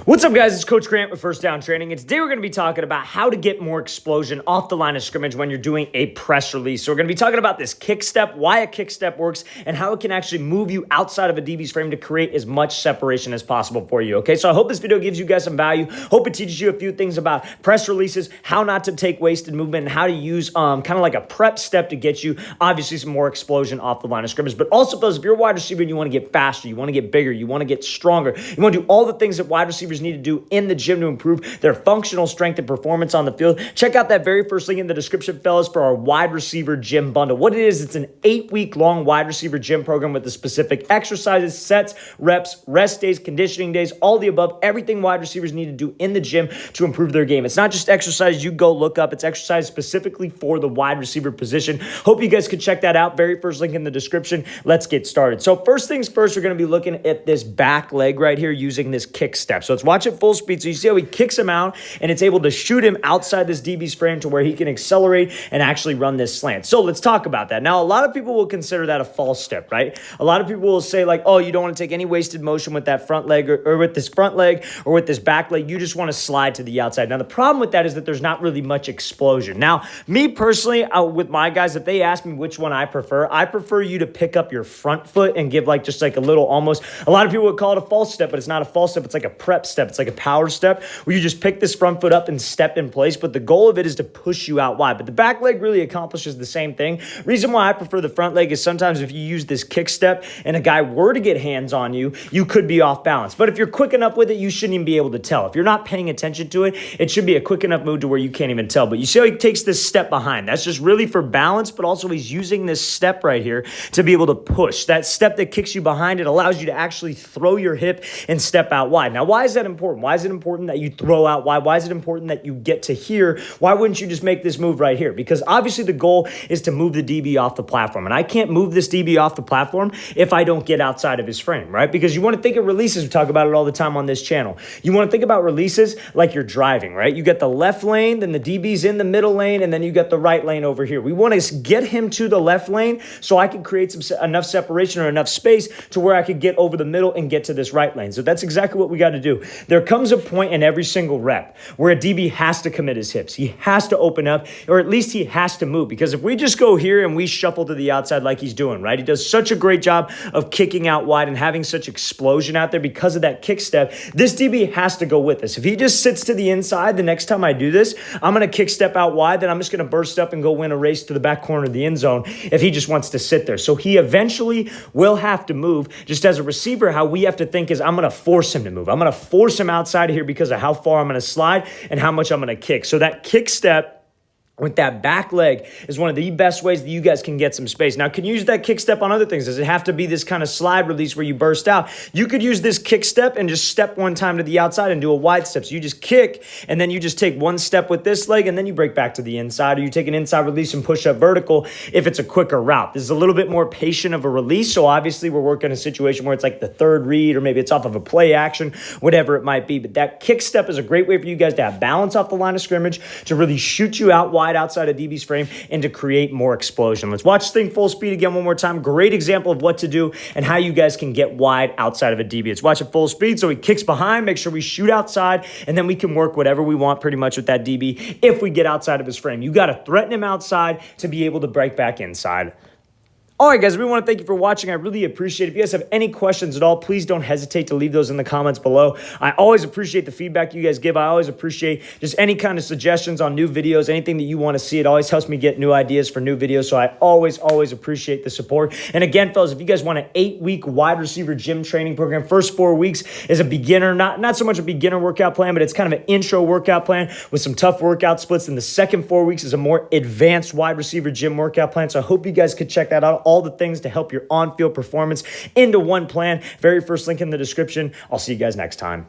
What's up, guys? It's Coach Grant with First Down Training, and today we're going to be talking about how to get more explosion off the line of scrimmage when you're doing a press release. So we're going to be talking about this kick step, why a kick step works, and how it can actually move you outside of a DB's frame to create as much separation as possible for you, okay? So I hope this video gives you guys some value. Hope it teaches you a few things about press releases, how not to take wasted movement, and how to use kind of like a prep step to get you, obviously, some more explosion off the line of scrimmage. But also, fellas, if you're a wide receiver and you want to get faster, you want to get bigger, you want to get stronger, you want to do all the things that wide receivers need to do in the gym to improve their functional strength and performance on the field, check out that very first link in the description, fellas, for our wide receiver gym bundle. What it is, it's an 8-week-long wide receiver gym program with the specific exercises, sets, reps, rest days, conditioning days, all the above, everything wide receivers need to do in the gym to improve their game. It's not just exercise you go look up, it's exercise specifically for the wide receiver position. Hope you guys could check that out. Very first link in the description. Let's get started. So first things first, we're going to be looking at this back leg right here using this kick step. So let's watch it full speed. So you see how he kicks him out and it's able to shoot him outside this DB's frame to where he can accelerate and actually run this slant. So let's talk about that. Now, a lot of people will consider that a false step, right? A lot of people will say like, oh, you don't want to take any wasted motion with that front leg or with this front leg or with this back leg. You just want to slide to the outside. Now, the problem with that is that there's not really much explosion. Now, me personally, with my guys, if they ask me which one I prefer you to pick up your front foot and give like just like a little almost, a lot of people would call it a false step, but it's not a false step. It's like a prep step. It's like a power step where you just pick this front foot up and step in place, but the goal of it is to push you out wide. But the back leg really accomplishes the same thing. Reason why I prefer the front leg is sometimes if you use this kick step and a guy were to get hands on you, you could be off balance. But if you're quick enough with it, you shouldn't even be able to tell. If you're not paying attention to it, it should be a quick enough move to where you can't even tell. But you see how he takes this step behind. That's just really for balance, but also he's using this step right here to be able to push. That step that kicks you behind, it allows you to actually throw your hip and step out wide. Now, why is that important? Why is it important that you throw out wide? Why is it important that you get to here? Why wouldn't you just make this move right here? Because obviously the goal is to move the DB off the platform. And I can't move this DB off the platform if I don't get outside of his frame, right? Because you want to think of releases. We talk about it all the time on this channel. You want to think about releases like you're driving, right? You get the left lane, then the DB's in the middle lane, and then you got the right lane over here. We want to get him to the left lane so I can create enough separation or enough space to where I could get over the middle and get to this right lane. So that's exactly what we got to do. There comes a point in every single rep where a DB has to commit his hips. He has to open up, or at least he has to move. Because if we just go here and we shuffle to the outside like he's doing, right? He does such a great job of kicking out wide and having such explosion out there because of that kick step. This DB has to go with us. If he just sits to the inside, the next time I do this, I'm going to kick step out wide, then I'm just going to burst up and go win a race to the back corner of the end zone if he just wants to sit there. So he eventually will have to move. Just as a receiver, how we have to think is I'm going to force him to move. I'm going to force him outside of here because of how far I'm going to slide and how much I'm going to kick. So that kick step with that back leg is one of the best ways that you guys can get some space. Now, can you use that kick step on other things? Does it have to be this kind of slide release where you burst out? You could use this kick step and just step one time to the outside and do a wide step. So you just kick, and then you just take one step with this leg, and then you break back to the inside, or you take an inside release and push up vertical if it's a quicker route. This is a little bit more patient of a release, so obviously we're working a situation where it's like the third read, or maybe it's off of a play action, whatever it might be. But that kick step is a great way for you guys to have balance off the line of scrimmage, to really shoot you out wide outside of DB's frame, and to create more explosion. Let's watch this thing full speed again one more time. Great example of what to do and how you guys can get wide outside of a DB. Let's watch it full speed. So he kicks behind, make sure we shoot outside, and then we can work whatever we want pretty much with that DB if we get outside of his frame. You got to threaten him outside to be able to break back inside. All right, guys, we want to thank you for watching. I really appreciate it. If you guys have any questions at all, please don't hesitate to leave those in the comments below. I always appreciate the feedback you guys give. I always appreciate just any kind of suggestions on new videos, anything that you want to see. It always helps me get new ideas for new videos, so I always appreciate the support. And again, fellas, if you guys want an 8-week wide receiver gym training program, first 4 weeks is a beginner, not so much a beginner workout plan, but it's kind of an intro workout plan with some tough workout splits. And the second 4 weeks is a more advanced wide receiver gym workout plan. So I hope you guys could check that out. All the things to help your on-field performance into one plan. Very first link in the description. I'll see you guys next time.